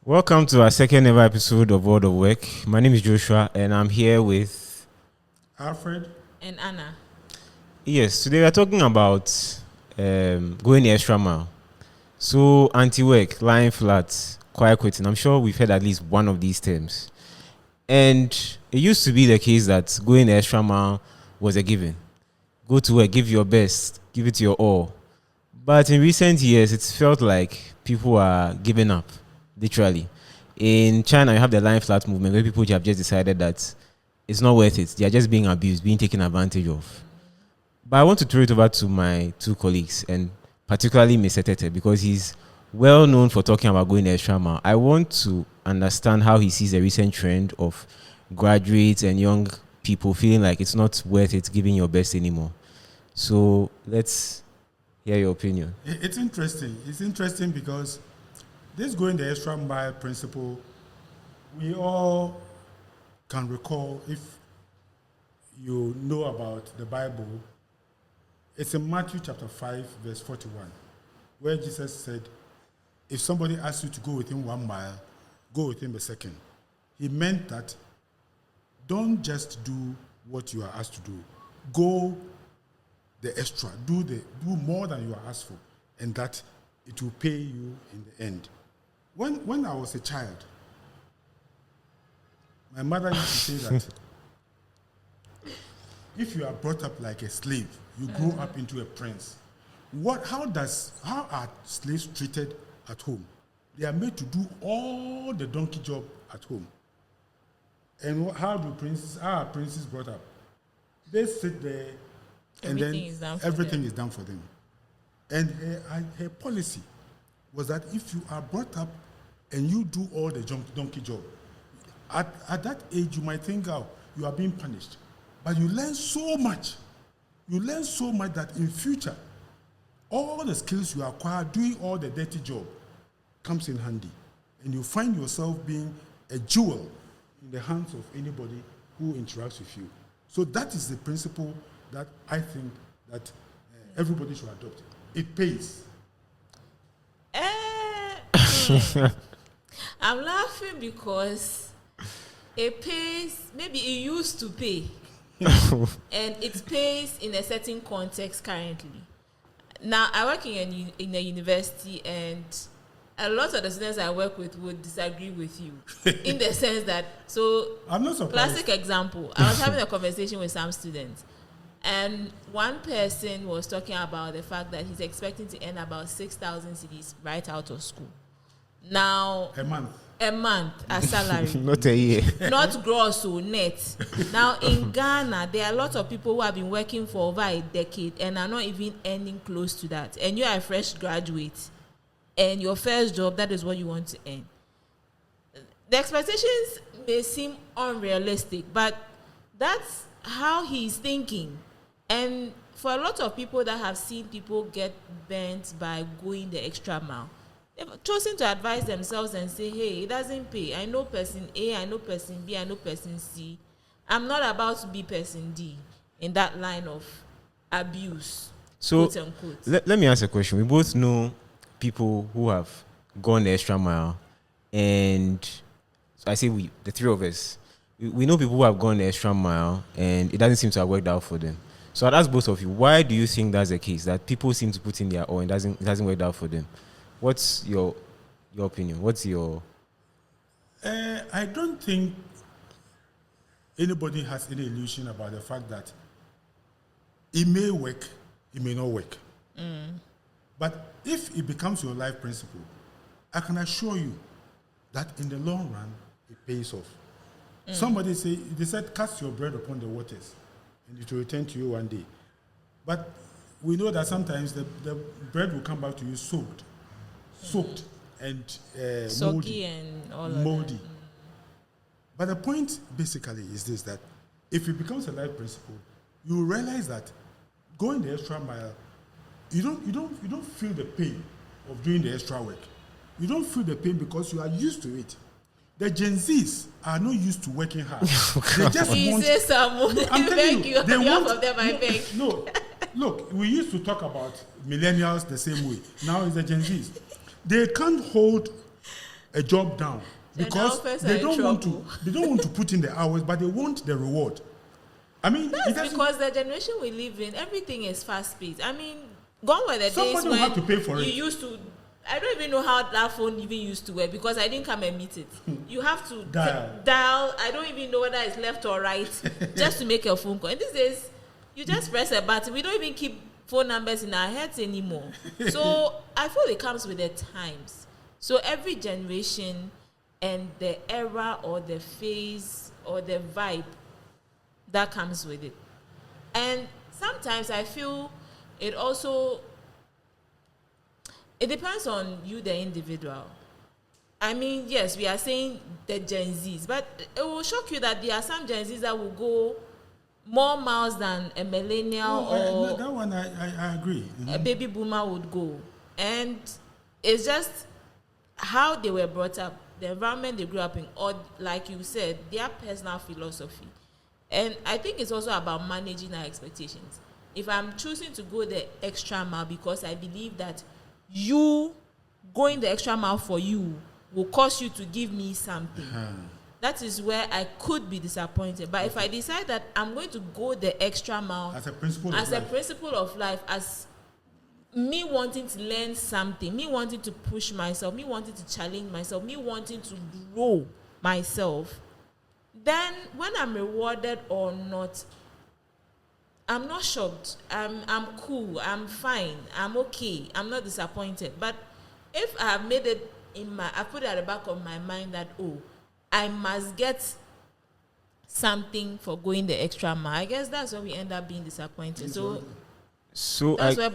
Welcome to our second ever episode of World of Work. My name is Joshua and I'm here with Alfred and Anna. Yes, today we are talking about going the extra mile. So anti-work, lying flat, quiet quitting. I'm sure we've heard at least one of these terms. And it used to be the case that going the extra mile was a given. Go to work, give your best, give it your all. But in recent years, it's felt like people are giving up, literally. In China, you have the lying flat movement where people have just decided that it's not worth it. They are just being abused, being taken advantage of. But I want to throw it over to my two colleagues, and particularly Mr. Tete, because he's well known for talking about going the extra mile. I want to understand how he sees the recent trend of graduates and young people feeling like it's not worth it giving your best anymore. So let's hear your opinion. It's interesting. It's interesting because this going the extra mile principle, we all can recall if you know about the Bible. It's in Matthew chapter 5, verse 41, where Jesus said, if somebody asks you to go with him 1 mile, go with him a second. He meant that don't just do what you are asked to do. Go the extra, do more than you are asked for, and that it will pay you in the end. When I was a child, my mother used to say that if you are brought up like a slave, you grow up into a prince. How are slaves treated at home? They are made to do all the donkey job at home. And how are princes brought up? They sit there and everything is done for them. And her policy was that if you are brought up and you do all the donkey job, at that age you might think, oh, you are being punished. But you learn so much. You learn so much that in future, all the skills you acquire doing all the dirty job comes in handy. And you find yourself being a jewel in the hands of anybody who interacts with you. So that is the principle that I think that everybody should adopt. It pays. I'm laughing because it pays, maybe it used to pay. And it pays in a certain context currently. Now, I work in a university, and a lot of the students I work with would disagree with you in the sense that, so, I'm not surprised. Classic example, I was having a conversation with some students, and one person was talking about the fact that he's expecting to earn about 6,000 cedis right out of school. Now, a month as salary. Not a year. Not gross or net. Now in Ghana, there are a lot of people who have been working for over a decade and are not even earning close to that. And you are a fresh graduate, and your first job, that is what you want to earn. The expectations may seem unrealistic, but that's how he's thinking. And for a lot of people that have seen people get bent by going the extra mile, they've chosen to advise themselves and say, hey, it doesn't pay. I know person A, I know person B, I know person C. I'm not about to be person D in that line of abuse, So quote unquote. let me ask a question. We both know people who have gone the extra mile, and so I say we, the three of us, we know people who have gone the extra mile and it doesn't seem to have worked out for them. So I'd ask both of you, why do you think that's the case? That people seem to put in their all and it hasn't worked out for them? What's your opinion? What's your... I don't think anybody has any illusion about the fact that it may work, it may not work. But if it becomes your life principle, I can assure you that in the long run, it pays off. Somebody said, cast your bread upon the waters, and it will return to you one day. But we know that sometimes the bread will come back to you soaked and Soggy and all moldy. of that. But the point basically is this, that if it becomes a life principle, you will realize that going the extra mile, you don't feel the pain of doing the extra work. You don't feel the pain because you are used to it. The Gen Zs are not used to working hard. They just want... Say someone. I'm telling you, they want... Of them, I beg. No, look, we used to talk about millennials the same way. Now it's the Gen Zs. They can't hold a job down because they don't want to put in the hours, but they want the reward. I mean, that's because the generation we live in, everything is fast paced. I mean, gone were the days when have to pay for you used to. I don't even know how that phone even used to work because I didn't come and meet it. You have to dial. I don't even know whether it's left or right just to make a phone call. And these days, you just press a button. We don't even keep phone numbers in our heads anymore. So I feel it comes with the times. So every generation and the era or the phase or the vibe that comes with it. And sometimes I feel it also, it depends on you, the individual. I mean, yes, we are saying the Gen Zs, but it will shock you that there are some Gen Zs that will go more miles than a millennial or that one I agree. A baby boomer would go. And it's just how they were brought up, the environment they grew up in, or like you said, their personal philosophy. And I think it's also about managing our expectations. If I'm choosing to go the extra mile because I believe that you going the extra mile for you will cause you to give me something, that is where I could be disappointed. But if I decide that I'm going to go the extra mile as a principle of life, as me wanting to learn something, me wanting to push myself, me wanting to challenge myself, me wanting to grow myself, then when I'm rewarded or not, I'm not shocked. I'm cool. I'm fine. I'm okay. I'm not disappointed. But if I have made it I put it at the back of my mind that, I must get something for going the extra mile, I guess that's where we end up being disappointed. So that's where,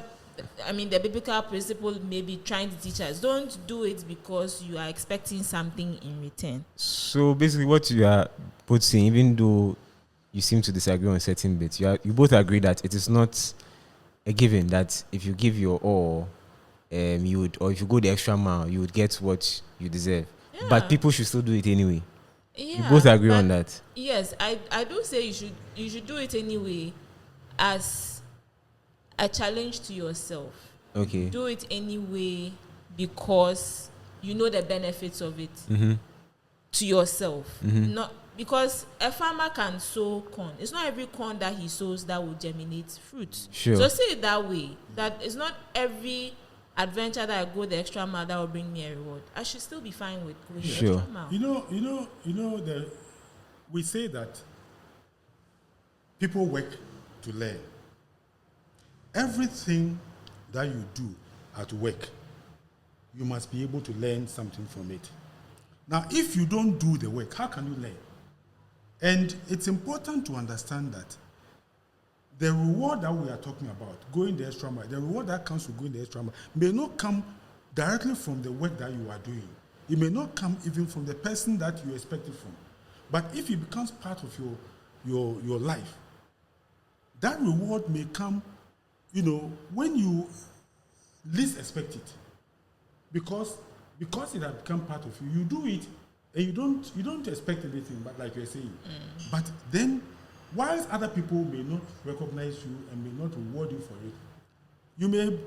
I mean, the biblical principle may be trying to teach us, don't do it because you are expecting something in return. So basically what you are both saying, even though you seem to disagree on certain bits, you both agree that it is not a given that if you give your all, you would, or if you go the extra mile, you would get what you deserve. Yeah. But people should still do it anyway. Yeah, you both agree on that? Yes, I do say you should do it anyway as a challenge to yourself. Okay. Do it anyway because you know the benefits of it to yourself. Not because a farmer can sow corn. It's not every corn that he sows that will germinate fruit. Sure. So say it that way. That it's not every adventure that I go the extra mile that will bring me a reward. I should still be fine with going the extra mile. You know, we say that people work to learn. Everything that you do at work, you must be able to learn something from it. Now, if you don't do the work, how can you learn? And it's important to understand that the reward that we are talking about, going the extra mile, the reward that comes with going the extra mile may not come directly from the work that you are doing. It may not come even from the person that you expect it from. But if it becomes part of your life, that reward may come, when you least expect it. Because it has become part of you. You do it and you don't expect anything, but like you're saying. But then, whilst other people may not recognize you and may not reward you for it, you may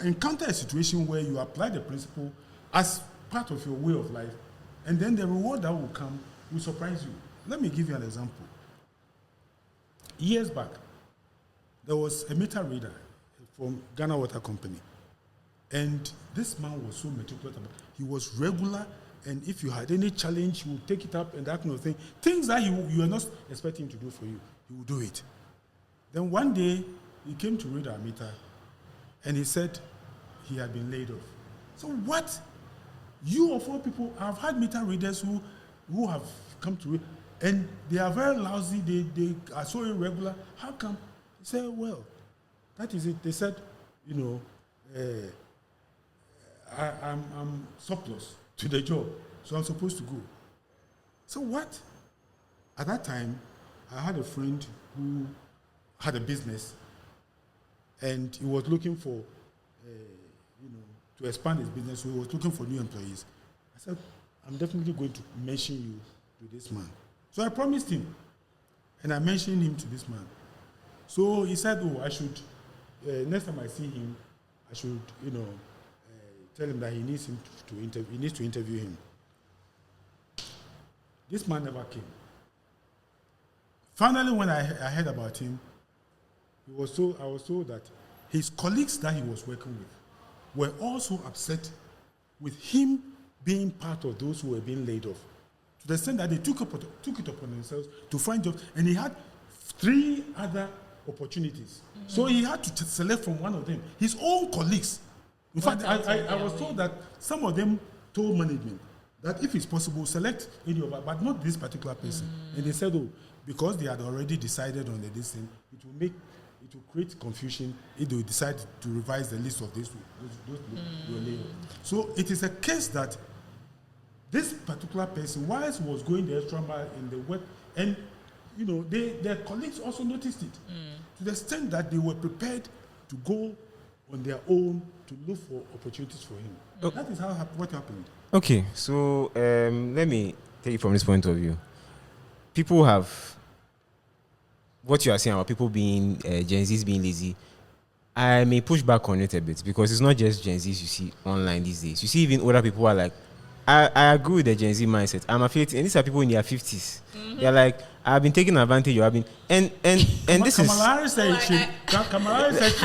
encounter a situation where you apply the principle as part of your way of life, and then the reward that will come will surprise you. Let me give you an example. Years back, there was a meter reader from Ghana Water Company, and this man was so meticulous about it. He was regular, and if you had any challenge, he would take it up and that kind of thing. Things that you are not expecting him to do for you, he would do it. Then one day, he came to read our meter, and he said he had been laid off. So what? You of all people, I've had meter readers who have come to read, and they are very lousy, they are so irregular. How come? He said, well, that is it. They said, I'm surplus to the job, so I'm supposed to go. So what? At that time, I had a friend who had a business, and he was looking for, to expand his business, so he was looking for new employees. I said, I'm definitely going to mention you to this man. So I promised him, and I mentioned him to this man. So he said, I should, next time I see him, I should, tell him that he needs him to interview. He needs to interview him. This man never came. Finally, when I heard about him, I was told that his colleagues that he was working with were also upset with him being part of those who were being laid off. To the extent that they took it upon themselves to find jobs, and he had 3 other opportunities. Mm-hmm. So he had to select from one of them. His own colleagues. In fact, I was told that some of them told management that if it's possible, select any of us, but not this particular person. And they said, oh, because they had already decided on this thing, it will create confusion if they decide to revise the list of those were laid off. So it is a case that this particular person, whilst was going the extra mile in the work, and their colleagues also noticed it to the extent that they were prepared to go on their own to look for opportunities for him. Oh. That is what happened. Okay, so let me take it from this point of view. People have what you are saying about people being Gen Zs being lazy. I may push back on it a bit because it's not just Gen Zs you see online these days. You see even older people are like, I agree with the Gen Z mindset. I'm affiliated, and these are people in their 50s. Mm-hmm. They're like, I've been taking advantage of, and this is. Kamala Harris said she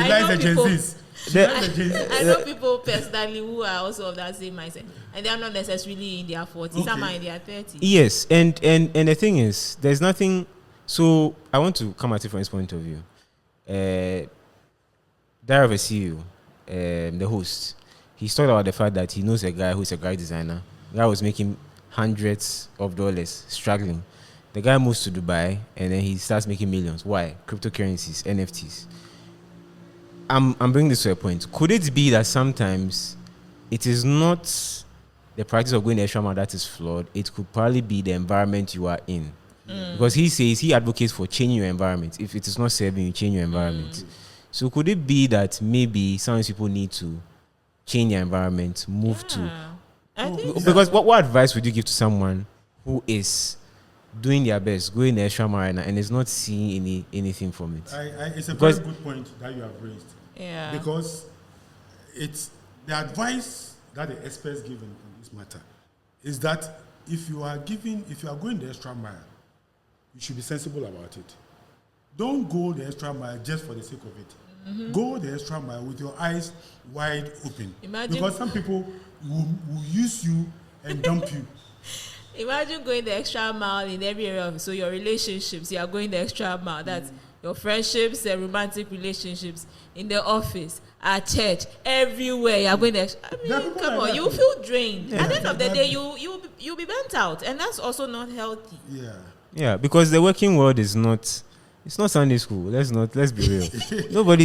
likes the Gen Zs. I know people personally who are also of that same mindset, and they are not necessarily in their 40s. Some are in their 30s. Yes, and the thing is, there's nothing. So I want to come at it from this point of view. Dara CEO, the host, he's talked about the fact that he knows a guy who's a graphic designer. The guy was making hundreds of dollars, struggling. The guy moves to Dubai, and then he starts making millions. Why? Cryptocurrencies, NFTs. I'm bringing this to a point. Could it be that sometimes it is not the practice of going the extra mile that is flawed? It could probably be the environment you are in. Because he advocates for changing your environment. If it is not serving you, change your environment. So could it be that maybe some people need to change their environment, move to? I think because what advice would you give to someone who is doing their best, going the extra mile right now, and is not seeing anything from it? It's a very good point that you have raised. Yeah. Because it's the advice that the experts give in this matter is that if you are going the extra mile, you should be sensible about it. Don't go the extra mile just for the sake of it. Mm-hmm. Go the extra mile with your eyes wide open. Because some people will use you and dump you. Imagine going the extra mile in every area of it. So your relationships, you are going the extra mile. That's your friendships and romantic relationships, in the office, at church, everywhere. You are going the extra. I mean, come on, you feel drained. Yeah. At the end of the day, you'll be burnt out, and that's also not healthy. Yeah, because the working world is not. It's not Sunday school. Let's be real.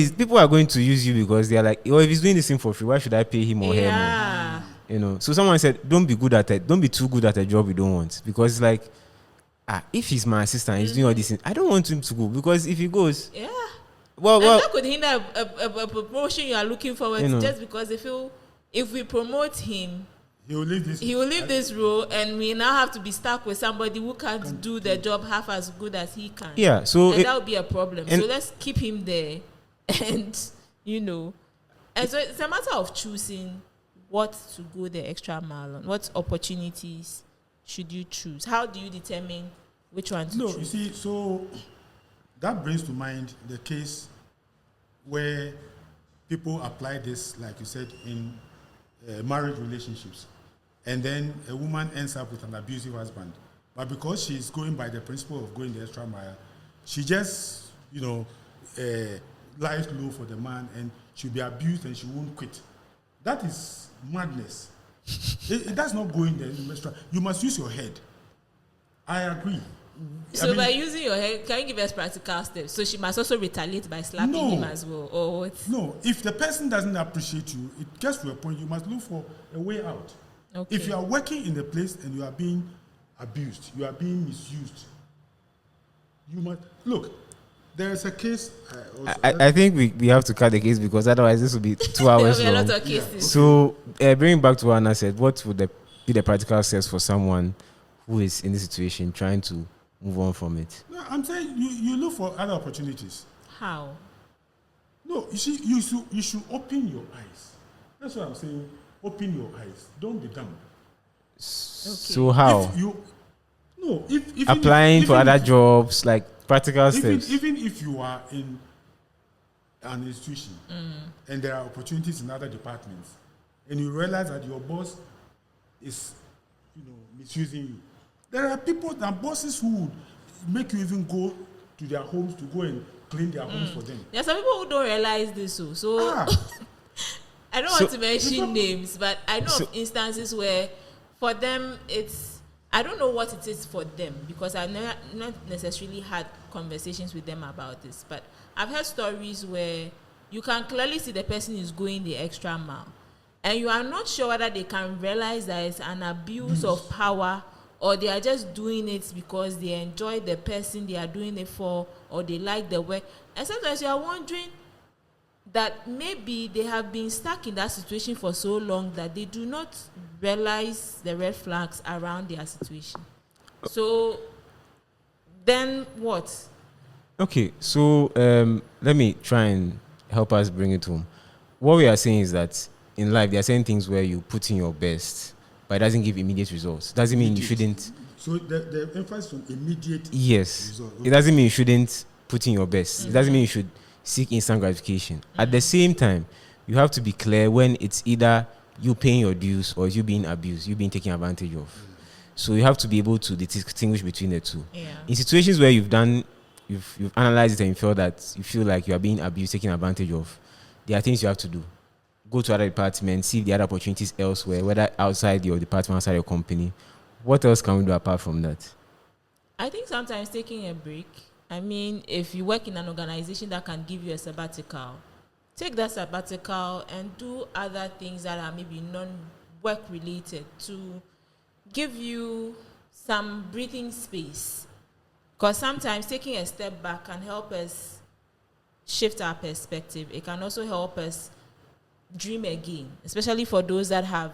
People are going to use you because they are like, oh, if he's doing this thing for free, why should I pay him or her more? So someone said, don't be good at it. Don't be too good at a job you don't want. Because it's like, if he's my assistant, he's doing all these things, I don't want him to go. Because if he goes, well, that could hinder a promotion you are looking forward to, just because they feel if we promote him, he will leave this role, and we now have to be stuck with somebody who can't do the job half as good as he can. Yeah, so that would be a problem. So let's keep him there, and and so it's a matter of choosing what to go the extra mile on. What opportunities should you choose? How do you determine which one to choose? No, you see, so that brings to mind the case where people apply this, like you said, in marriage relationships. And then a woman ends up with an abusive husband. But because she's going by the principle of going the extra mile, she just, lies low for the man, and she'll be abused and she won't quit. That is madness. It does not go in the extra. You must use your head. I agree. So by using your head, can you give us practical steps? So she must also retaliate by slapping him as well, or what? No, if the person doesn't appreciate you, it gets to a point you must look for a way out. Okay. If you are working in a place and you are being abused, you are being misused, you must look. There is a case. I think we have to cut the case because otherwise this will be 2 hours long. A lot of cases. So bringing back to what Anna said, what would be the practical steps for someone who is in this situation trying to move on from it? No, I'm saying you look for other opportunities. How? No, you see, you should open your eyes. That's what I'm saying. open your eyes. Don't be dumb. So how? If you no, if even Applying if, for even other if, jobs, like practical even, steps. even if you are in an institution and there are opportunities in other departments, and you realize that your boss is, misusing you, there are people and bosses who would make you even go to their homes to go and clean their homes for them. There are some people who don't realize this. So I don't want to mention names, but I know of instances where for them I don't know what it is for them, because I've not necessarily had conversations with them about this, but I've heard stories where you can clearly see the person is going the extra mile, and you are not sure whether they can realize that it's an abuse of power, or they are just doing it because they enjoy the person they are doing it for, or they like the work. And sometimes you are wondering that maybe they have been stuck in that situation for so long that they do not realize the red flags around their situation. So then what? Okay, so let me try and help us bring it home. What we are saying is that in life there are certain things where you put in your best, but it doesn't give immediate results. Doesn't mean you shouldn't. So the emphasis on immediate. Yes. result. It doesn't mean you shouldn't put in your best. It doesn't mean you should seek instant gratification. At the same time, you have to be clear when it's either you paying your dues or you being abused, you being taken advantage of. So you have to be able to distinguish between the two. Yeah. In situations where you've analyzed it and you feel that you feel like you are being abused, taken advantage of, there are things you have to do. Go to other departments, see if there are opportunities elsewhere, whether outside your department, outside your company. What else can we do apart from that? I think sometimes taking a break. I mean, if you work in an organization that can give you a sabbatical, take that sabbatical and do other things that are maybe non-work related to give you some breathing space. Because sometimes taking a step back can help us shift our perspective. It can also help us dream again, especially for those that have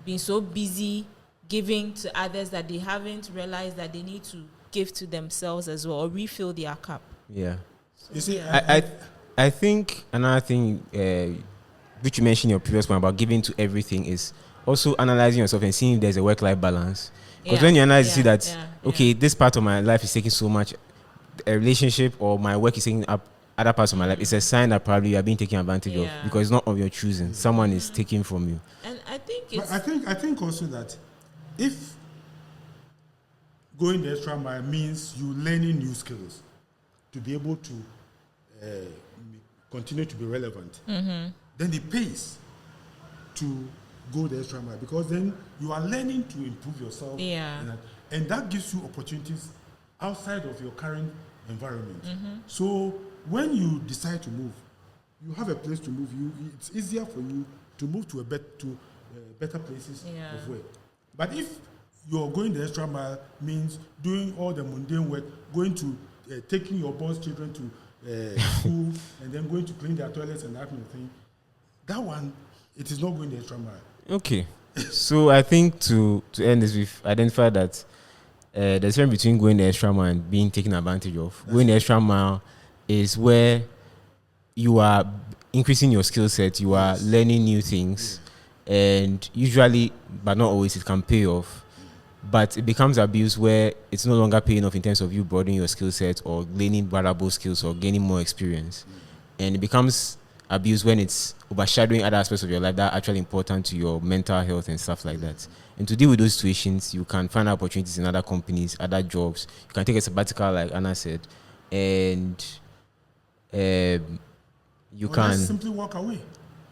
been so busy giving to others that they haven't realized that they need to give to themselves as well, or refill their cup. Yeah. You see, I think another thing which you mentioned in your previous one about giving to everything is also analyzing yourself and seeing if there's a work-life balance. Because when you analyze, you see that, this part of my life is taking so much, a relationship or my work is taking up other parts of my life, it's a sign that probably you are being taken advantage of, because it's not of your choosing. Someone is taking from you. And I think it's... I think also that if going the extra mile means you learning new skills to be able to continue to be relevant, then it pays to go the extra mile, because then you are learning to improve yourself, and that gives you opportunities outside of your current environment. So when you decide to move, you have a place to move. It's easier for you to move to better places of work. But if you're going the extra mile means doing all the mundane work, going to taking your boss children to school and then going to clean their toilets and that kind of thing, that one, it is not going the extra mile. Okay. So I think to end this, we've identified that the difference between going the extra mile and being taken advantage of. Going the extra mile is where you are increasing your skill set, you are learning new things, and usually, but not always, it can pay off. But it becomes abuse where it's no longer paying off in terms of you broadening your skill set or gaining valuable skills or gaining more experience. And it becomes abuse when it's overshadowing other aspects of your life that are actually important to your mental health and stuff like that. And to deal with those situations, you can find opportunities in other companies, other jobs. You can take a sabbatical, like Anna said, and you can just simply walk away.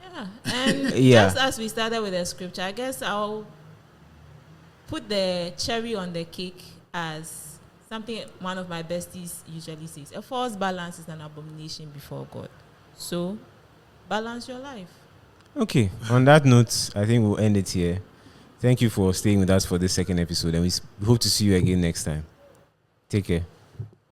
Yeah, and just as we started with the scripture, I guess I'll put the cherry on the cake as something one of my besties usually says: a false balance is an abomination before God. So, balance your life. Okay. On that note, I think we'll end it here. Thank you for staying with us for this second episode, and we hope to see you again next time. Take care.